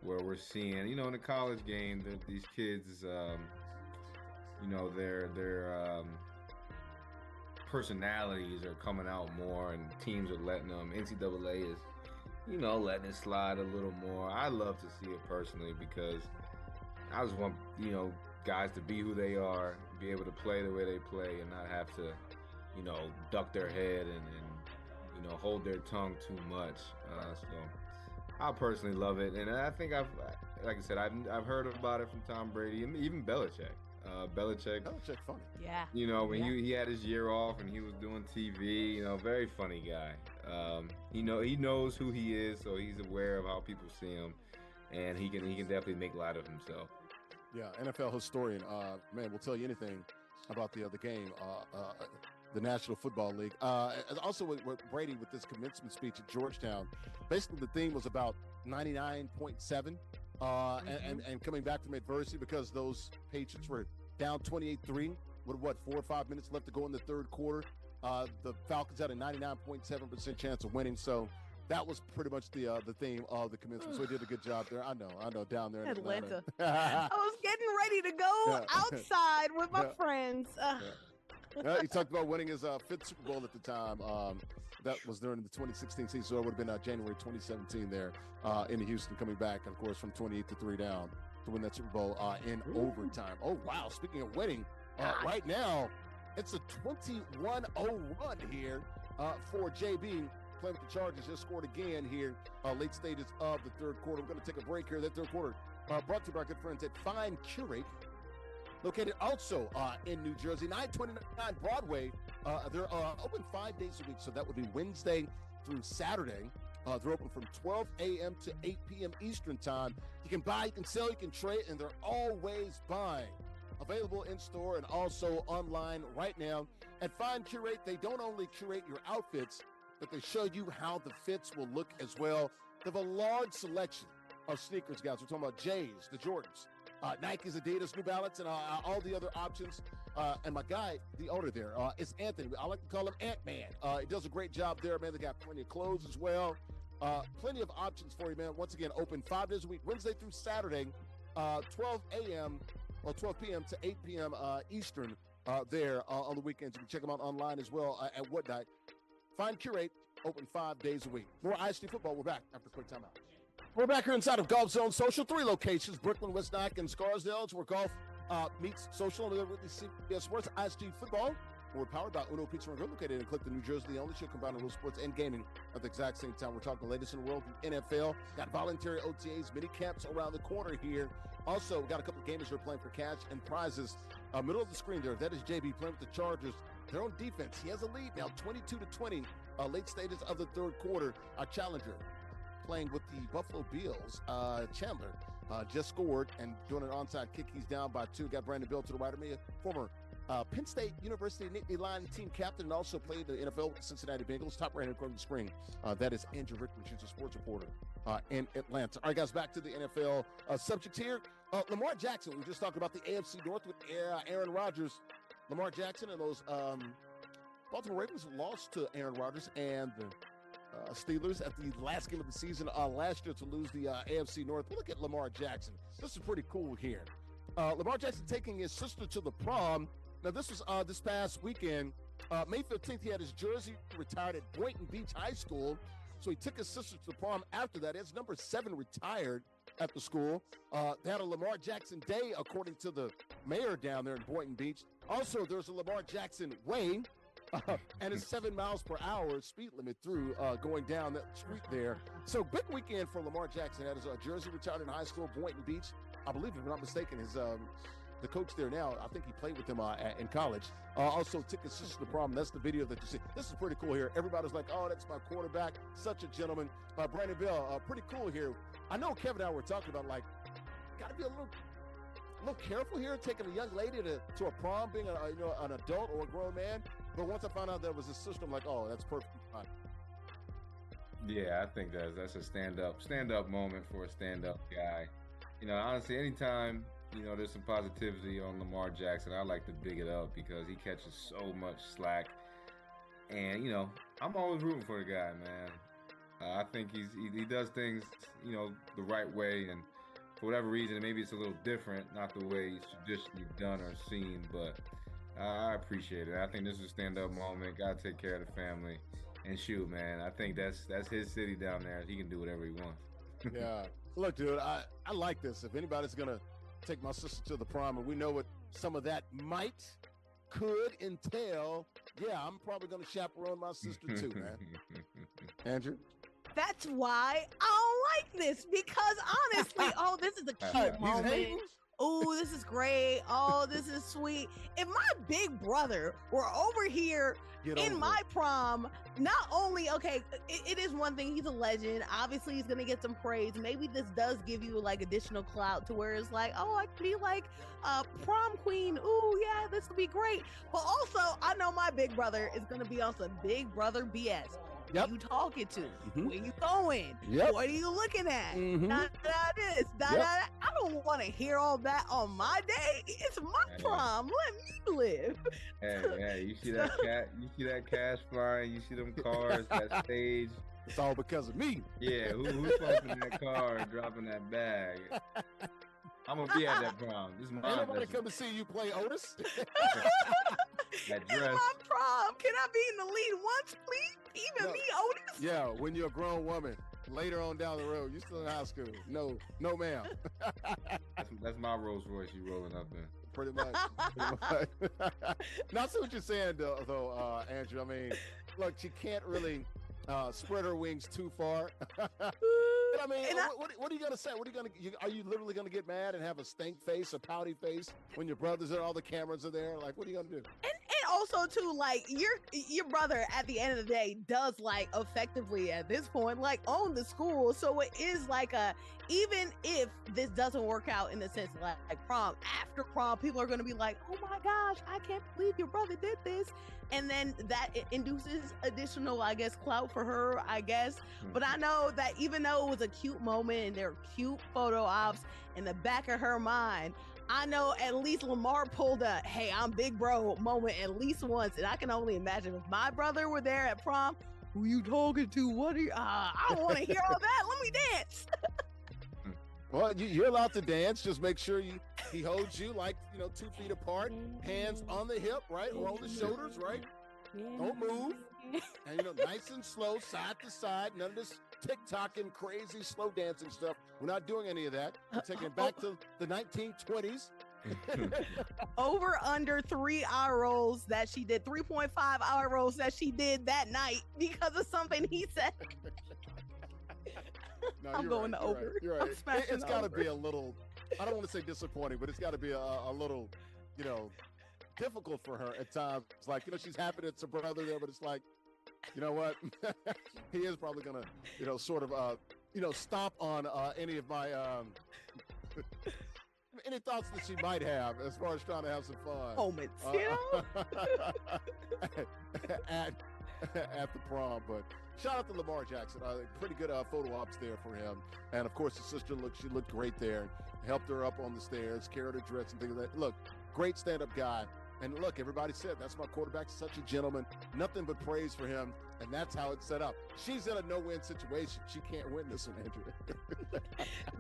where we're seeing, in the college game, these kids, their personalities are coming out more, and teams are letting them. NCAA is, letting it slide a little more. I love to see it personally because I just want, guys to be who they are, be able to play the way they play, and not have to, duck their head and hold their tongue too much. So I personally love it, and I think like I said, I've heard about it from Tom Brady and even Belichick. Belichick funny. Yeah. When he had his year off and he was doing TV, very funny guy. He knows who he is, so he's aware of how people see him, and he can definitely make light of himself. Yeah, NFL historian, man, will tell you anything about the game, the National Football League. Also with Brady with this commencement speech at Georgetown, basically the theme was about 99.7 and coming back from adversity because those Patriots were down 28-3 with 4 or 5 minutes left to go in the third quarter. The Falcons had a 99.7% chance of winning, so that was pretty much the theme of the commencement. So he did a good job there. I know, down there in Atlanta. I was getting ready to go outside with my friends. He talked about winning his 5th Super Bowl at the time. That was during the 2016 season, so it would have been January 2017 there in Houston, coming back, of course, from 28-3 down to win that Super Bowl in overtime. Oh, wow. Speaking of winning, right now, it's a 21-0 run here for JB. Playing with the Chargers, just scored again here, late stages of the third quarter. We're going to take a break here. That third quarter brought to you by our good friends at Fine Curate, located also in New Jersey, 929 Broadway. They're open 5 days a week, so that would be Wednesday through Saturday. They're open from 12 a.m. to 8 p.m. Eastern time. You can buy, you can sell, you can trade, and they're always buying. Available in store and also online right now. At Fine Curate, they don't only curate your outfits, but they show you how the fits will look as well. They have a large selection of sneakers, guys. We're talking about J's, the Jordans, Nikes, Adidas, New Balance, and all the other options. And my guy, the owner there, is Anthony. I like to call him Ant-Man. He does a great job there, man. They got plenty of clothes as well. Plenty of options for you, man. Once again, open 5 days a week, Wednesday through Saturday, 12 a.m. or 12 p.m. to 8 p.m. Eastern there on the weekends. You can check them out online as well at Whatnot. Find Curate, open 5 days a week. More ISG football. We're back after a quick timeout. We're back here inside of Golf Zone Social. 3 locations, Brooklyn, West Nyack, and Scarsdale. It's where golf meets social. And with the CBS Sports ISG football. We're powered by Uno Pizza and Grill, located in Clifton, New Jersey. The only show combining real sports and gaming at the exact same time. We're talking the latest in the world from NFL. Got voluntary OTAs, mini camps around the corner here. Also, we got a couple of gamers who are playing for cash and prizes. Middle of the screen there, that is JB playing with the Chargers. They're on defense. He has a lead now, 22-20, late stages of the third quarter. Our challenger playing with the Buffalo Bills, Chandler, just scored and doing an onside kick. He's down by 2. Got Brandon Bill to the right of me, former Penn State University Nittany Lion team captain, and also played the NFL with the Cincinnati Bengals. Top rated according to the screen. That is Andrea Richmond. She's a sports reporter in Atlanta. All right, guys, back to the NFL subject here. Lamar Jackson, we just talked about the AFC North with Aaron Rodgers. Lamar Jackson and those Baltimore Ravens lost to Aaron Rodgers and the Steelers at the last game of the season last year to lose the AFC North. But look at Lamar Jackson. This is pretty cool here. Lamar Jackson taking his sister to the prom. Now, this was this past weekend. May 15th, he had his jersey retired at Boynton Beach High School. So he took his sister to the prom after that. His number 7 retired at the school. They had a Lamar Jackson Day, according to the mayor down there in Boynton Beach. Also, there's a Lamar Jackson Way, and it's 7 miles per hour speed limit through going down that street there. So big weekend for Lamar Jackson. Had his jersey retired in high school, Boynton Beach. I believe, if I'm not mistaken, his the coach there now, I think he played with him in college. Also took his sister to the prom. That's the video that you see. This is pretty cool here. Everybody's like, oh, that's my quarterback. Such a gentleman. Brandon Bill, pretty cool here. I know Kevin and I were talking about, like, got to be a little careful here, taking a young lady to a prom, being an adult or a grown man. But once I found out that was his sister, I'm like, oh, that's perfectly fine. Yeah, I think that's a stand-up moment for a stand-up guy. Honestly, anytime there's some positivity on Lamar Jackson, I like to big it up because he catches so much slack. And, I'm always rooting for the guy, man. I think he does things, the right way. And for whatever reason, maybe it's a little different, not the way he's traditionally done or seen. But I appreciate it. I think this is a stand-up moment. Got to take care of the family. And shoot, man, I think that's his city down there. He can do whatever he wants. Yeah. Look, dude, I like this. If anybody's going to take my sister to the prom, and we know what some of that could entail, yeah, I'm probably going to chaperone my sister too, man. Andrew? That's why I don't like this, because honestly, this is a cute moment. Oh, this is great. Oh, this is sweet. If my big brother were over here in my prom, not only, it is one thing, he's a legend. Obviously, he's going to get some praise. Maybe this does give you like additional clout to where it's like, oh, I could be like prom queen. Ooh, yeah, this would be great. But also, I know my big brother is going to be on some big brother BS. Yep. Who you talking to? Where you going? Yep. What are you looking at? I don't want to hear all that on my day. It's my prom. Let me live. Hey, you see that cat? You see that cash flying? You see them cars, that stage? It's all because of me. Yeah, who's pumping that car and dropping that bag? I'm gonna be at that prom. This is my. Ain't nobody come to see you play Otis. That dress. It's my prom. Can I be in the lead once, please? Even me, Otis? Yeah, when you're a grown woman, later on down the road, you still in high school. No, ma'am. That's my Rolls Royce you rolling up in. Pretty much. Now, I see what you're saying, though, Andrew. I mean, look, she can't really spread her wings too far. I mean, what are you gonna say? Are you literally gonna get mad and have a stank face, a pouty face when your brothers and all the cameras are there? Like, what are you gonna do? And also too, like, your brother at the end of the day does, like, effectively at this point, like, own the school. So it is like even if this doesn't work out in the sense of like prom, after prom, people are gonna be like, oh my gosh, I can't believe your brother did this. And then that induces additional, I guess, clout for her, I guess. But I know that even though it was a cute moment and there were cute photo ops in the back of her mind, I know at least Lamar pulled a, hey, I'm big bro moment at least once. And I can only imagine if my brother were there at prom, who you talking to? What are you? I don't want to hear all that. Let me dance. Well, you're allowed to dance. Just make sure he holds you like, 2 feet apart, hands on the hip, right? Or on the shoulders, right? Don't move. And, nice and slow, side to side. None of this TikToking, crazy, slow dancing stuff. We're not doing any of that. We're taking it back to the 1920s. Over under 3 eye rolls that she did, 3.5 eye rolls that she did that night because of something he said. No, I'm going to over. Right, you're right. It's got to over. be a little, I don't want to say disappointing, but it's got to be a little, difficult for her at times. It's like, she's happy that it's her brother there, but it's like, you know what? He is probably going to, sort of, stomp on any of my, any thoughts that she might have as far as trying to have some fun. Moments, at the prom. But shout out to Lamar Jackson. Pretty good photo ops there for him. And of course, his sister looked great there. Helped her up on the stairs, carried her dress and things like that. Look, great stand-up guy. And look, everybody said that's my quarterback, such a gentleman. Nothing but praise for him. And that's how it's set up. She's in a no-win situation. She can't win this one, Andrea.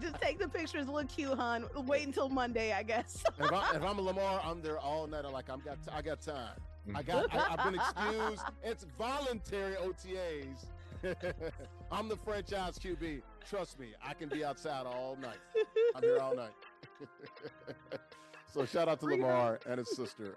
Just take the pictures, look cute, hon. Wait until Monday, I guess. If I'm a Lamar, I'm there all night. I'm like, I got time. I've been excused. It's voluntary OTAs. I'm the franchise QB. Trust me, I can be outside all night. I'm here all night. So shout out to Lamar and his sister.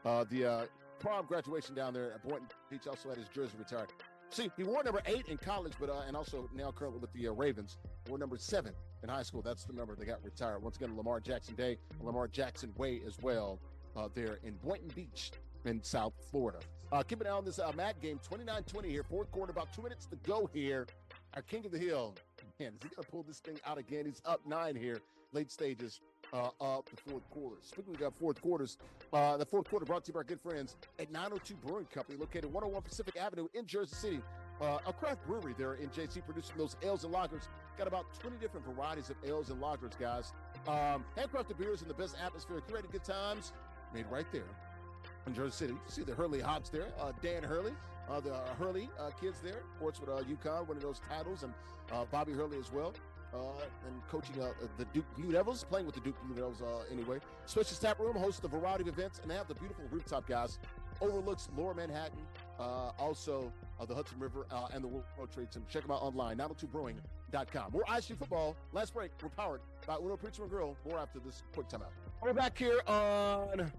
The prom graduation down there at Boynton Beach, also had his jersey retired. See, he wore number 8 in college, but and also now currently with the Ravens, wore number 7 in high school. That's the number they got retired. Once again, Lamar Jackson Day, Lamar Jackson Way as well, there in Boynton Beach in South Florida. Keeping an eye on this Madden game, 29-20 here, fourth quarter, about 2 minutes to go here. Our King of the Hill, man, is he going to pull this thing out again? He's up 9 here, late stages of the fourth quarter. Speaking of fourth quarters, the fourth quarter brought to you by our good friends at 902 Brewing Company, located 101 Pacific Avenue in Jersey City. A craft brewery there in JC producing those ales and lagers. Got about 20 different varieties of ales and lagers, guys. Handcrafted beers in the best atmosphere, curated good times, made right there in Jersey City. You see the Hurley Hops there, Dan Hurley, the Hurley kids there, of course with UConn, winning those titles, and Bobby Hurley as well. And coaching the Duke Blue Devils, playing with the Duke Blue Devils anyway. Spacious Tap Room hosts a variety of events, and they have the beautiful rooftop, guys. Overlooks Lower Manhattan, also the Hudson River and the World Trade Center. Check them out online, 902brewing.com. More ISG football. Last break, we're powered by Uno Pizza and Grill. More after this quick timeout. We're back here on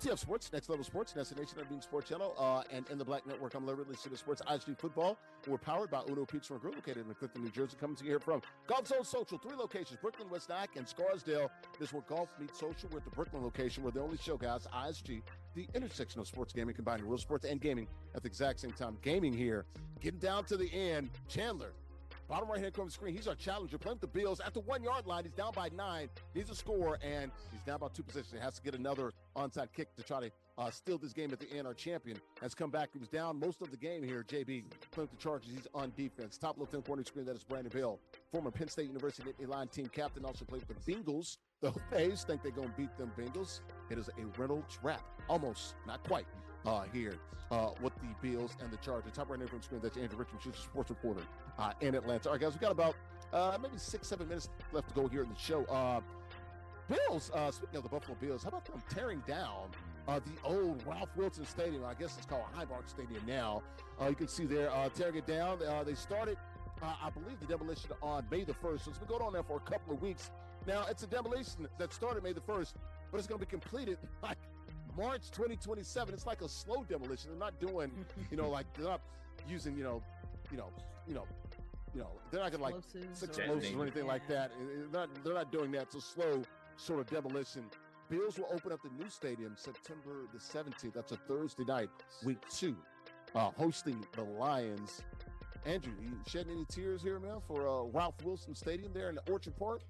TF Sports, Next Level Sports, Destination of Being Sports Channel, and in the Black Network. I'm Larry Ridley, City Sports, ISG Football. We're powered by Uno Pizza and Grill, located in Clifton, New Jersey. Coming to you here from Golf Zone Social, 3 locations, Brooklyn, West Nyack, and Scarsdale. This is where golf meets social. We're at the Brooklyn location. We're the only show, guys, ISG, the intersection of sports gaming, combining real sports and gaming at the exact same time. Gaming here, getting down to the end. Chandler, bottom right-hand corner of the screen, he's our challenger, playing with the Bills at the 1-yard line. He's down by 9, needs a score, and he's down by 2 positions. He has to get another onside kick to try to steal this game at the end. Our champion has come back. He was down most of the game here, JB, playing with the Chargers. He's on defense. Top left-hand corner of the screen, that is Brandon Bill, former Penn State University Nittany Lion team captain, also played with the Bengals. The Hayes think they're going to beat them Bengals. It is a rental trap. Almost, not quite, here with the Bills and the Chargers. Top right-hand corner of the screen, that's Andrea, Richmond, she's a sports reporter in Atlanta. All right, guys, we got about maybe 6-7 minutes left to go here in the show. Bills, speaking of the Buffalo Bills, how about them tearing down the old Ralph Wilson Stadium. I guess it's called Highmark Stadium now. You can see there tearing it down. They started, I believe, the demolition on May the 1st. So it's been going on there for a couple of weeks. Now, it's a demolition that started May the 1st, but it's going to be completed like March 2027. It's like a slow demolition. They're not doing, like they're not using, they're not gonna like explosives or anything like that. They're not doing that. It's a slow sort of demolition. Bills will open up the new stadium September the 17th. That's a Thursday night, week 2, hosting the Lions. Andrew, you shedding any tears here, man, for Ralph Wilson Stadium there in the Orchard Park?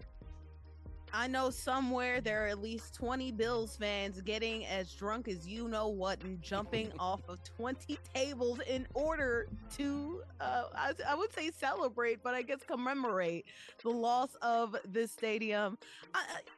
I know somewhere there are at least 20 Bills fans getting as drunk as you know what and jumping off of 20 tables in order to, I would say celebrate, but I guess commemorate the loss of this stadium.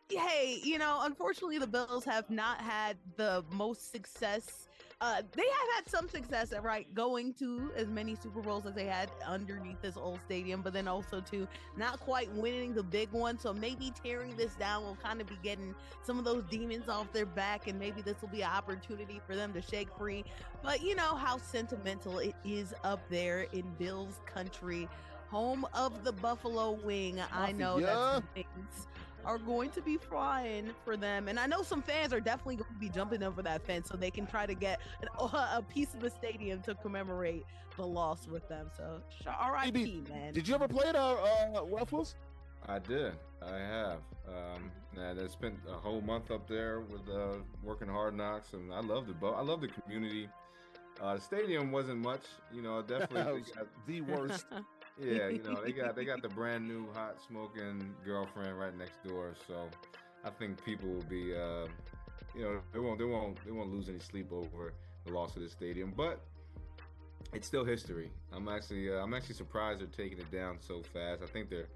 Hey, unfortunately the Bills have not had the most success. They have had some success at going to as many Super Bowls as they had underneath this old stadium, but then also to not quite winning the big one. So maybe tearing this down will kind of be getting some of those demons off their back, and maybe this will be an opportunity for them to shake free. But you know how sentimental it is up there in Bills country, home of the Buffalo Wing. I know that some things are going to be flying for them, and I know some fans are definitely going to be jumping over that fence so they can try to get a piece of the stadium to commemorate the loss with them. So R.I.P. man. Did you ever play at Waffles? I did. I have. And I spent a whole month up there with working Hard Knocks, and I loved it. I love the community. The stadium wasn't much, definitely the worst. Yeah, they got the brand new hot smoking girlfriend right next door, so I think people will be, they won't lose any sleep over the loss of this stadium, but it's still history. I'm actually surprised they're taking it down so fast. I think it's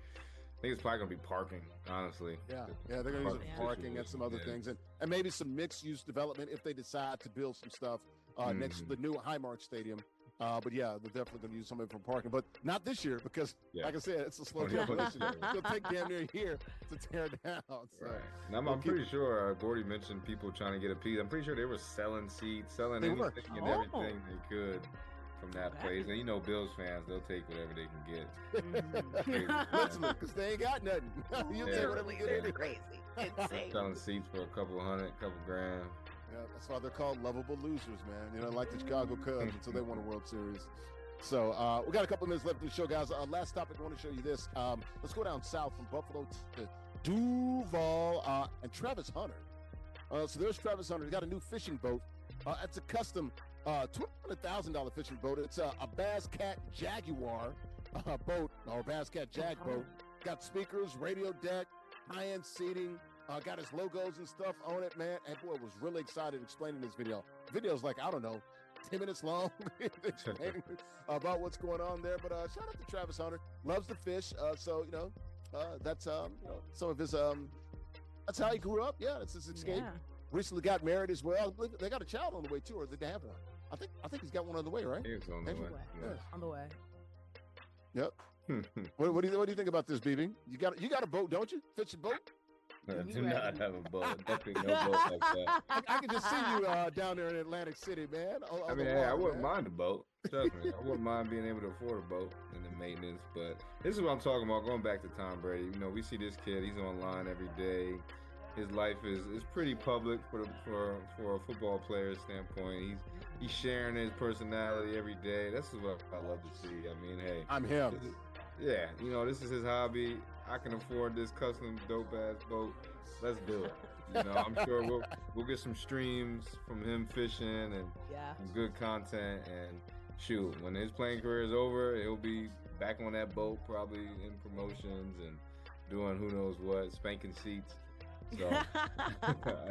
probably gonna be parking, honestly. Yeah, they're gonna use it for parking and some other things, and maybe some mixed use development if they decide to build some stuff next to the new Highmark Stadium. But yeah, they're definitely going to use some of it for parking, but not this year because, like I said, it's a slow demolition. It'll take damn near a year to tear down. So. Right. And I'm pretty sure Gordy mentioned people trying to get a piece. I'm pretty sure they were selling seats, selling anything and everything they could from that place. And Bills fans, they'll take whatever they can get. Listen, because they ain't got nothing. You'll take whatever you get. Crazy. Insane. Selling seats for a couple grand. Yeah, that's why they're called lovable losers, man. Like the Chicago Cubs until they won a World Series. So we got a couple minutes left in the show, guys. Last topic, I want to show you this. Let's go down south from Buffalo to Duval and Travis Hunter. So there's Travis Hunter. He got a new fishing boat. It's a custom $200,000 fishing boat. It's a Bass Cat Jaguar boat, or Bass Cat Jag boat. Got speakers, radio deck, high-end seating. Got his logos and stuff on it, man. And boy, was really excited explaining this video. Video's like, I don't know, 10 minutes long explaining about what's going on there. But shout out to Travis Hunter. Loves to fish. So, that's, some of his, that's how he grew up. Yeah, that's his escape. Yeah. Recently got married as well. They got a child on the way, too, or did they have one? I think he's got one on the way, right? He's on the way. Yeah. On the way. Yep. What do you think about this, BB? You got a boat, don't you? Fishing boat? I do not have a boat. Definitely no boat like that. I can just see you down there in Atlantic City, man. I wouldn't mind a boat. Trust me. I wouldn't mind being able to afford a boat and the maintenance. But this is what I'm talking about. Going back to Tom Brady, we see this kid. He's online every day. His life is pretty public for a football player's standpoint. He's sharing his personality every day. That's what I love to see. Hey, I'm him. This is his hobby. I can afford this custom dope ass boat. Let's do it. I'm sure we'll get some streams from him fishing and some good content. And shoot, when his playing career is over, he'll be back on that boat, probably in promotions and doing who knows what, spanking seats. So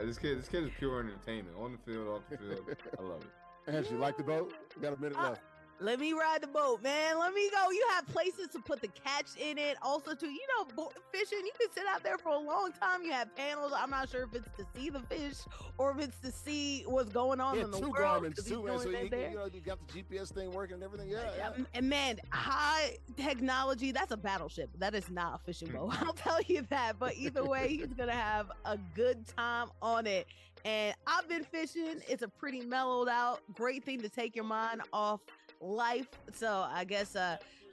this kid is pure entertainment on the field, off the field. I love it. As you like the boat? We got a minute left. Let me ride the boat, man. Let me go. You have places to put the catch in it. Also, too, fishing, you can sit out there for a long time. You have panels. I'm not sure if it's to see the fish or if it's to see what's going on in the world. Garments too, man. So you got the GPS thing working and everything. Yeah. And man, high technology, that's a battleship. That is not a fishing boat. I'll tell you that. But either way, he's going to have a good time on it. And I've been fishing. It's a pretty mellowed out, great thing to take your mind off life. So I guess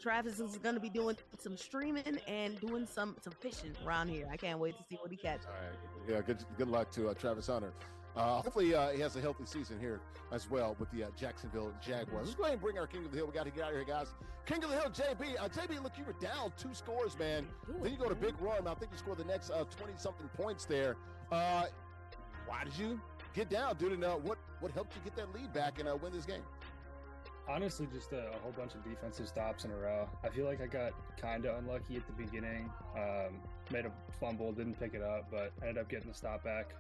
Travis is going to be doing some streaming and doing some fishing around here. I can't wait to see what he catches. All right. Yeah, good luck to Travis Hunter. Hopefully he has a healthy season here as well with the Jacksonville Jaguars. Let's go ahead and bring our King of the Hill. We got to get out of here, guys. King of the Hill, JB. JB, look, you were down 2 scores, man. Then you go to big run. I think you scored the next 20-something points there. Why did you get down, dude? And what helped you get that lead back and win this game? Honestly, just a whole bunch of defensive stops in a row. I feel like I got kind of unlucky at the beginning. Made a fumble, didn't pick it up, but ended up getting the stop back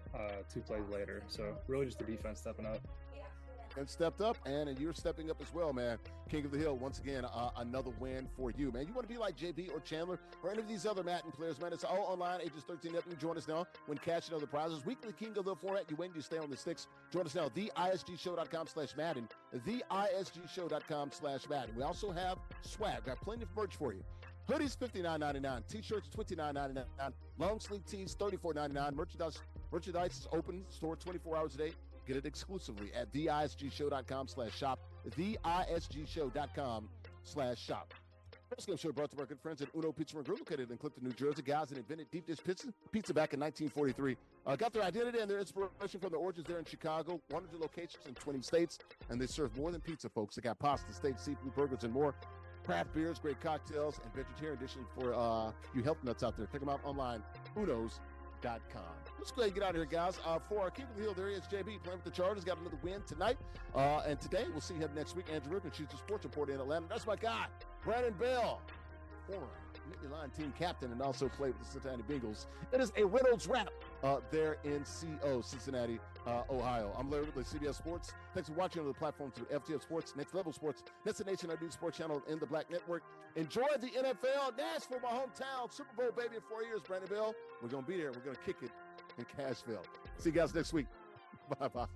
2 plays later. So really just the defense stepping up. And stepped up, and you're stepping up as well, man. King of the Hill, once again, another win for you, man. You want to be like JB or Chandler or any of these other Madden players, man. It's all online, ages 13 up. You join us now when cashing other prizes. Weekly King of the format. You win, you stay on the sticks. Join us now, theisgshow.com/Madden, theisgshow.com/Madden. We also have swag. Got plenty of merch for you. Hoodies, $59.99. T-shirts, $29.99. Long sleeve tees, $34.99. Merchandise is open, store 24 hours a day. Get it exclusively at theisgshow.com/shop, theisgshow.com/shop. First game show brought to our good friends at Uno Pizza and Grill, located in Clifton, New Jersey. Guys that invented deep dish pizza back in 1943. Got their identity and their inspiration from the origins there in Chicago. 100 locations in 20 states, and they serve more than pizza, folks. They got pasta, steak, seafood, burgers, and more. Craft beers, great cocktails, and vegetarian dishes for you health nuts out there. Check them out online, unos.com. Let's go ahead and get out of here, guys. For our King of the Hill, there is JB playing with the Chargers. Got another win tonight. And today, we'll see him next week. Andrea, she's the sports reporter in Atlanta. That's my guy, Brandon Bell, former Nittany Lion team captain, and also played with the Cincinnati Bengals. It is a Reynolds wrap there in Cincinnati, Ohio. I'm Larry Ridley, CBS Sports. Thanks for watching on the platforms of FTF Sports, Next Level Sports, NESN Nation, our new sports channel in the Black Network. Enjoy the NFL. Nashville, my hometown. Super Bowl, baby, in 4 years, Brandon Bell. We're going to be there. We're going to kick it in Cashville. See you guys next week. Bye-bye.